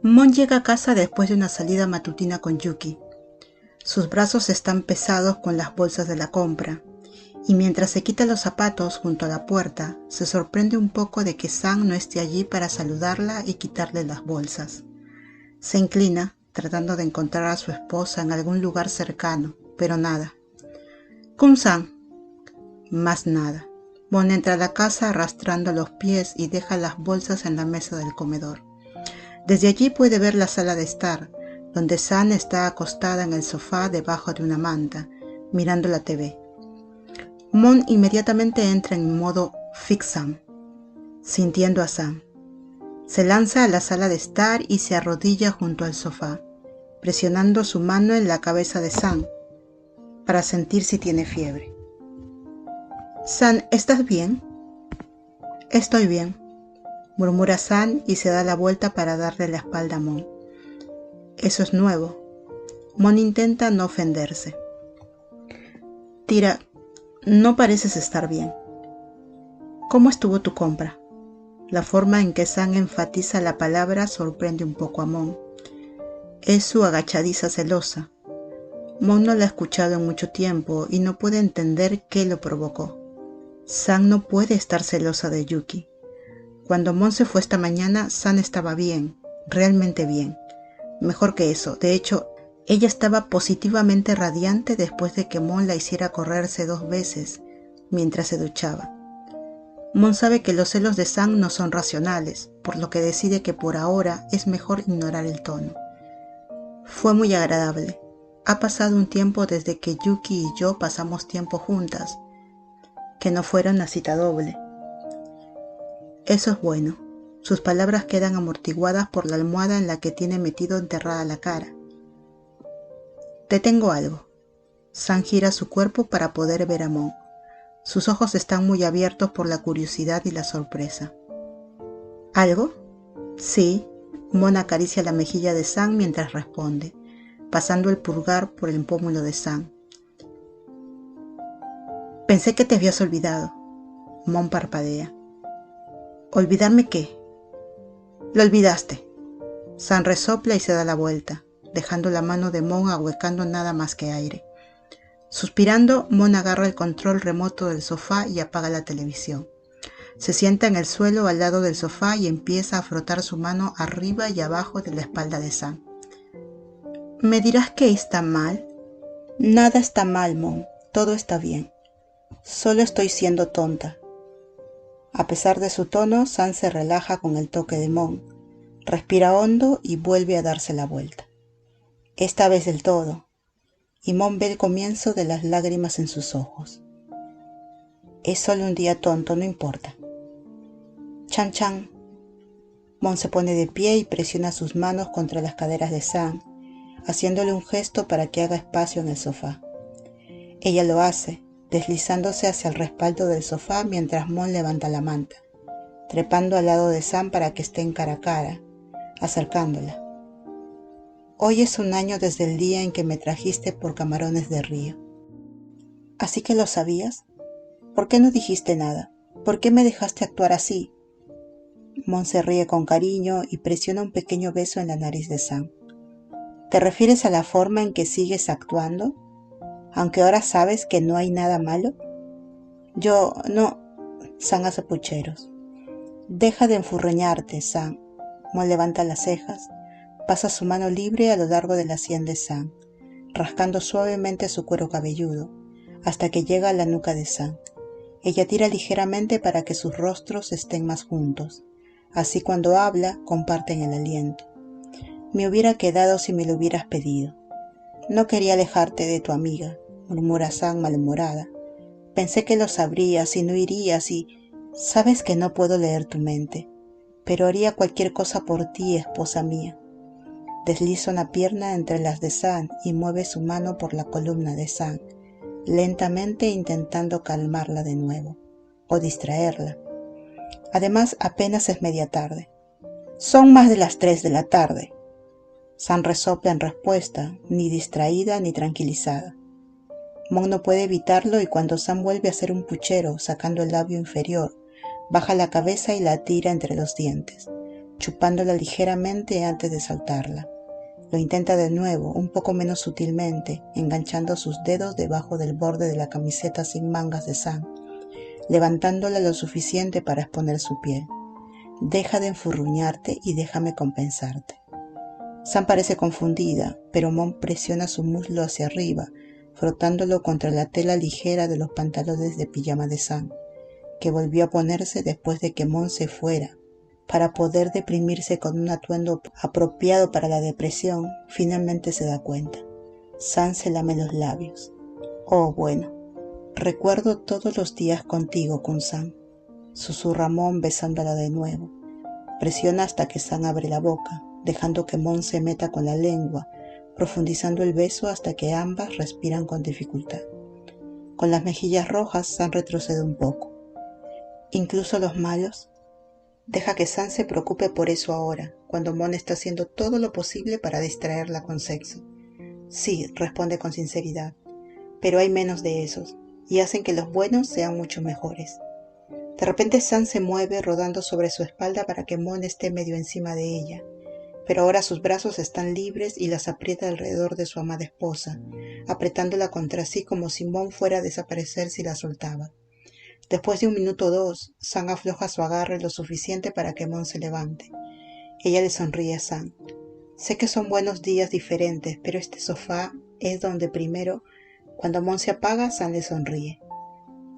Mon llega a casa después de una salida matutina con Yuki. Sus brazos están pesados con las bolsas de la compra, y mientras se quita los zapatos junto a la puerta, se sorprende un poco de que San no esté allí para saludarla y quitarle las bolsas. Se inclina, tratando de encontrar a su esposa en algún lugar cercano, pero nada. «Kun-san». Más nada. Mon entra a la casa arrastrando los pies y deja las bolsas en la mesa del comedor. Desde allí puede ver la sala de estar, donde San está acostada en el sofá debajo de una manta, mirando la TV. Mon inmediatamente entra en modo Fix Sam, sintiendo a San. Se lanza a la sala de estar y se arrodilla junto al sofá, presionando su mano en la cabeza de San para sentir si tiene fiebre. «San, ¿estás bien?» «Estoy bien», murmura San y se da la vuelta para darle la espalda a Mon. «Eso es nuevo». Mon intenta no ofenderse. «Tira, no pareces estar bien. ¿Cómo estuvo tu compra?» La forma en que San enfatiza la palabra sorprende un poco a Mon. Es su agachadiza celosa. Mon no la ha escuchado en mucho tiempo y no puede entender qué lo provocó. San no puede estar celosa de Yuki. Cuando Mon se fue esta mañana, San estaba bien, realmente bien. Mejor que eso, de hecho, ella estaba positivamente radiante después de que Mon la hiciera correrse 2 veces mientras se duchaba. Mon sabe que los celos de San no son racionales, por lo que decide que por ahora es mejor ignorar el tono. Fue muy agradable. Ha pasado un tiempo desde que Yuki y yo pasamos tiempo juntas, que no fuera una cita doble. Eso es bueno. Sus palabras quedan amortiguadas por la almohada en la que tiene metido enterrada la cara. «Te tengo algo». San gira su cuerpo para poder ver a Mon. Sus ojos están muy abiertos por la curiosidad y la sorpresa. «¿Algo?» «Sí». Mon acaricia la mejilla de San mientras responde, pasando el pulgar por el pómulo de San. «Pensé que te habías olvidado». Mon parpadea. «¿Olvidarme qué?» «Lo olvidaste». San resopla y se da la vuelta, dejando la mano de Mon ahuecando nada más que aire. Suspirando, Mon agarra el control remoto del sofá y apaga la televisión. Se sienta en el suelo al lado del sofá y empieza a frotar su mano arriba y abajo de la espalda de San. «¿Me dirás que está mal?» «Nada está mal, Mon. Todo está bien. Solo estoy siendo tonta». A pesar de su tono, San se relaja con el toque de Mon. Respira hondo y vuelve a darse la vuelta. Esta vez del todo. Y Mon ve el comienzo de las lágrimas en sus ojos. Es solo un día tonto, no importa. «Chan chan». Mon se pone de pie y presiona sus manos contra las caderas de San, haciéndole un gesto para que haga espacio en el sofá. Ella lo hace, deslizándose hacia el respaldo del sofá mientras Mon levanta la manta, trepando al lado de San para que estén cara a cara, acercándola. «Hoy es un año desde el día en que me trajiste por Camarones de Río». «¿Así que lo sabías? ¿Por qué no dijiste nada? ¿Por qué me dejaste actuar así?» Mon se ríe con cariño y presiona un pequeño beso en la nariz de San. «¿Te refieres a la forma en que sigues actuando? Aunque ahora sabes que no hay nada malo». «Yo no». San hace pucheros. «Deja de enfurruñarte, San». Mon levanta las cejas, pasa su mano libre a lo largo de la sien de San, rascando suavemente su cuero cabelludo, hasta que llega a la nuca de San. Ella tira ligeramente para que sus rostros estén más juntos. Así cuando habla, comparten el aliento. «Me hubiera quedado si me lo hubieras pedido». «No quería alejarte de tu amiga», murmura San malhumorada. «Pensé que lo sabrías y no irías y... Sabes que no puedo leer tu mente, pero haría cualquier cosa por ti, esposa mía». Desliza una pierna entre las de San y mueve su mano por la columna de San, lentamente intentando calmarla de nuevo, o distraerla. Además, apenas es media tarde. «Son más de las 3 de la tarde». San resopla en respuesta, ni distraída ni tranquilizada. Mon no puede evitarlo y cuando San vuelve a hacer un puchero, sacando el labio inferior, baja la cabeza y la tira entre los dientes, chupándola ligeramente antes de soltarla. Lo intenta de nuevo, un poco menos sutilmente, enganchando sus dedos debajo del borde de la camiseta sin mangas de Sam, levantándola lo suficiente para exponer su piel. Deja de enfurruñarte y déjame compensarte. Sam parece confundida, pero Mon presiona su muslo hacia arriba, frotándolo contra la tela ligera de los pantalones de pijama de Sam, que volvió a ponerse después de que Mon se fuera. Para poder deprimirse con un atuendo apropiado para la depresión, finalmente se da cuenta. Sam se lame los labios. Oh, bueno, recuerdo todos los días contigo, Kun-san, susurra Mon besándola de nuevo. Presiona hasta que Sam abre la boca, dejando que Mon se meta con la lengua, profundizando el beso hasta que ambas respiran con dificultad. Con las mejillas rojas, Sam retrocede un poco. ¿Incluso los malos? Deja que Sam se preocupe por eso ahora, cuando Mon está haciendo todo lo posible para distraerla con sexo. Sí, responde con sinceridad, pero hay menos de esos, y hacen que los buenos sean mucho mejores. De repente Sam se mueve rodando sobre su espalda para que Mon esté medio encima de ella, pero ahora sus brazos están libres y las aprieta alrededor de su amada esposa, apretándola contra sí como si Mon fuera a desaparecer si la soltaba. Después de 1 minuto o 2, Sam afloja su agarre lo suficiente para que Mon se levante. Ella le sonríe a Sam. Sé que son buenos días diferentes, pero este sofá es donde primero, cuando Mon se apaga, Sam le sonríe.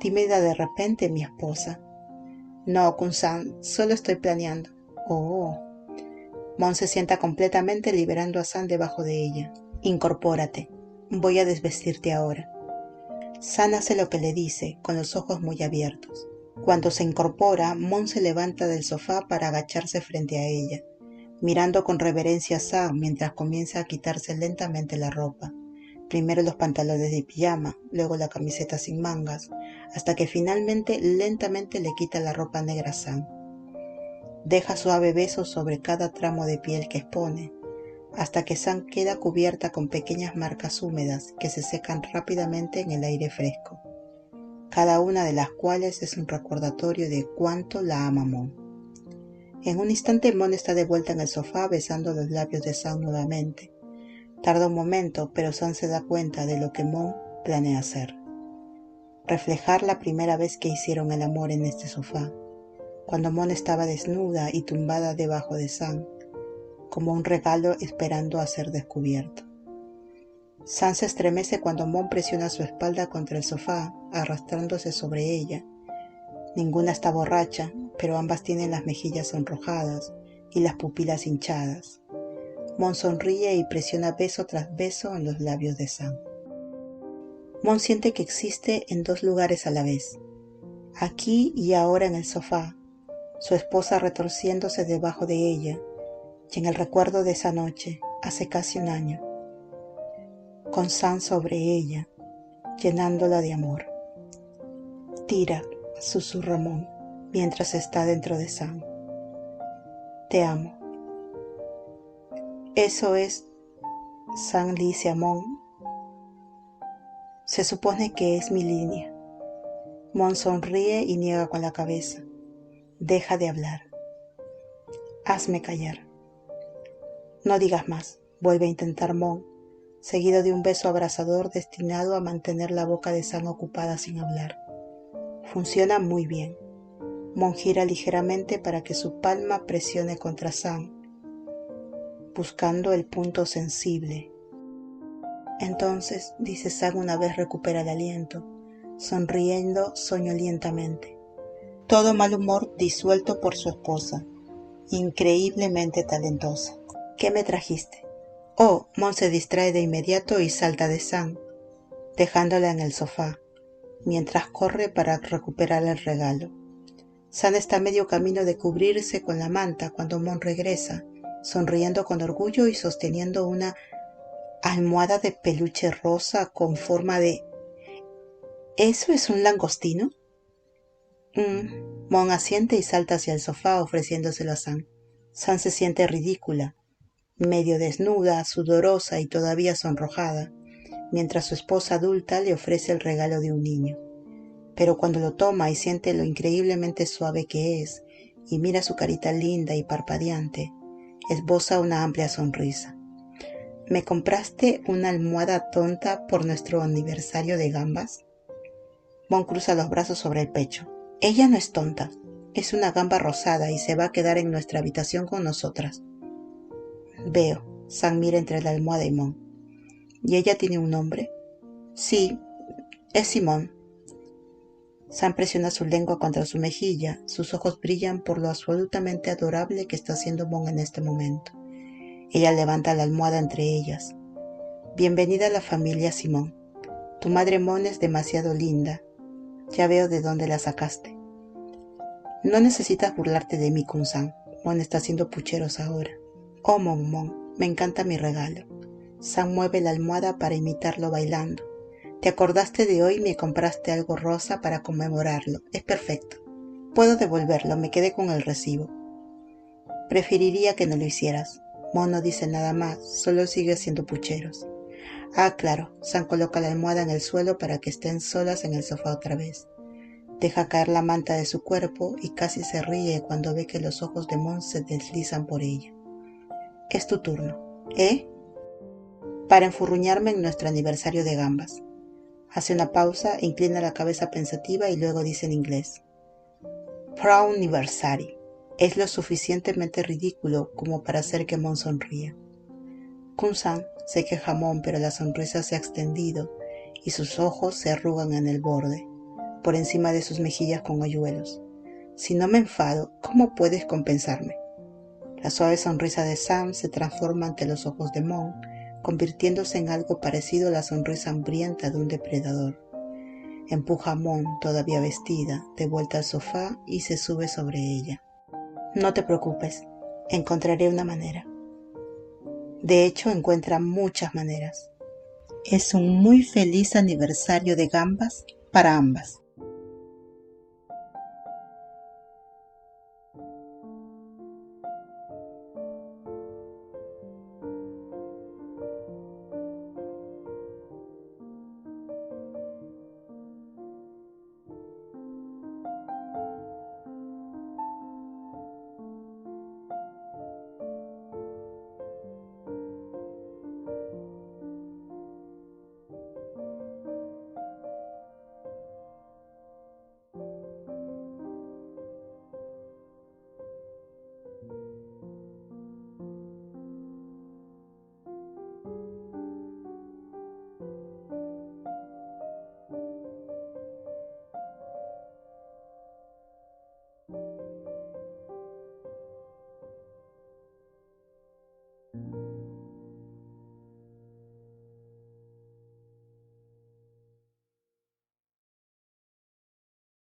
Tímida de repente, mi esposa. No, Kun-san, solo estoy planeando. Oh. Mon se sienta completamente liberando a Sam debajo de ella. Incorpórate. Voy a desvestirte ahora. Sam hace lo que le dice, con los ojos muy abiertos. Cuando se incorpora, Mon se levanta del sofá para agacharse frente a ella, mirando con reverencia a Sam mientras comienza a quitarse lentamente la ropa. Primero los pantalones de pijama, luego la camiseta sin mangas, hasta que finalmente lentamente le quita la ropa negra a Sam. Deja suave besos sobre cada tramo de piel que expone, hasta que Sam queda cubierta con pequeñas marcas húmedas que se secan rápidamente en el aire fresco, cada una de las cuales es un recordatorio de cuánto la ama Mon. En un instante Mon está de vuelta en el sofá besando los labios de Sam nuevamente. Tarda un momento, pero Sam se da cuenta de lo que Mon planea hacer. Reflejar la primera vez que hicieron el amor en este sofá, cuando Mon estaba desnuda y tumbada debajo de Sam, como un regalo esperando a ser descubierto. Sam se estremece cuando Mon presiona su espalda contra el sofá, arrastrándose sobre ella. Ninguna está borracha, pero ambas tienen las mejillas sonrojadas y las pupilas hinchadas. Mon sonríe y presiona beso tras beso en los labios de Sam. Mon siente que existe en 2 lugares a la vez, aquí y ahora en el sofá, su esposa retorciéndose debajo de ella, y en el recuerdo de esa noche, hace casi 1 año, con Sam sobre ella, llenándola de amor. Tira, susurra Mon, mientras está dentro de Sam. Te amo. Eso es, Sam le dice a Mon. Se supone que es mi línea. Mon sonríe y niega con la cabeza. Deja de hablar. Hazme callar. No digas más, vuelve a intentar Mon, seguido de un beso abrasador destinado a mantener la boca de Sam ocupada sin hablar. Funciona muy bien. Mon gira ligeramente para que su palma presione contra Sam, buscando el punto sensible. Entonces, dice Sam una vez recupera el aliento, sonriendo soñolientamente. Todo mal humor disuelto por su esposa, increíblemente talentosa. ¿Qué me trajiste? Oh, Mon se distrae de inmediato y salta de Sam, dejándola en el sofá, mientras corre para recuperar el regalo. Sam está a medio camino de cubrirse con la manta cuando Mon regresa, sonriendo con orgullo y sosteniendo una almohada de peluche rosa con forma de... ¿Eso es un langostino? Mon asiente y salta hacia el sofá ofreciéndoselo a Sam. Sam se siente ridícula, medio desnuda, sudorosa y todavía sonrojada, mientras su esposa adulta le ofrece el regalo de un niño. Pero cuando lo toma y siente lo increíblemente suave que es, y mira su carita linda y parpadeante, esboza una amplia sonrisa. ¿Me compraste una almohada tonta por nuestro aniversario de gambas? Mon cruza los brazos sobre el pecho. Ella no es tonta, es una gamba rosada y se va a quedar en nuestra habitación con nosotras. Veo. Sam mira entre la almohada y Mon. ¿Y ella tiene un nombre? Sí, es Simón. Sam presiona su lengua contra su mejilla. Sus ojos brillan por lo absolutamente adorable que está haciendo Mon en este momento. Ella levanta la almohada entre ellas. Bienvenida a la familia Simón. Tu madre Mon es demasiado linda. Ya veo de dónde la sacaste. No necesitas burlarte de mí, Kun-san. Mon está haciendo pucheros ahora. Oh, Mon, me encanta mi regalo. Sam mueve la almohada para imitarlo bailando. Te acordaste de hoy y me compraste algo rosa para conmemorarlo. Es perfecto. Puedo devolverlo, me quedé con el recibo. Preferiría que no lo hicieras. Mon no dice nada más, solo sigue haciendo pucheros. Ah, claro. Sam coloca la almohada en el suelo para que estén solas en el sofá otra vez. Deja caer la manta de su cuerpo y casi se ríe cuando ve que los ojos de Mon se deslizan por ella. Es tu turno. ¿Eh? Para enfurruñarme en nuestro aniversario de gambas. Hace una pausa, inclina la cabeza pensativa y luego dice en inglés. Proud anniversary. Es lo suficientemente ridículo como para hacer que Mon sonría. Kun-san, se queja Mon, pero la sonrisa se ha extendido y sus ojos se arrugan en el borde, por encima de sus mejillas con hoyuelos. Si no me enfado, ¿cómo puedes compensarme? La suave sonrisa de Sam se transforma ante los ojos de Mon, convirtiéndose en algo parecido a la sonrisa hambrienta de un depredador. Empuja a Mon, todavía vestida, de vuelta al sofá y se sube sobre ella. No te preocupes, encontraré una manera. De hecho, encuentra muchas maneras. Es un muy feliz aniversario de gambas para ambas.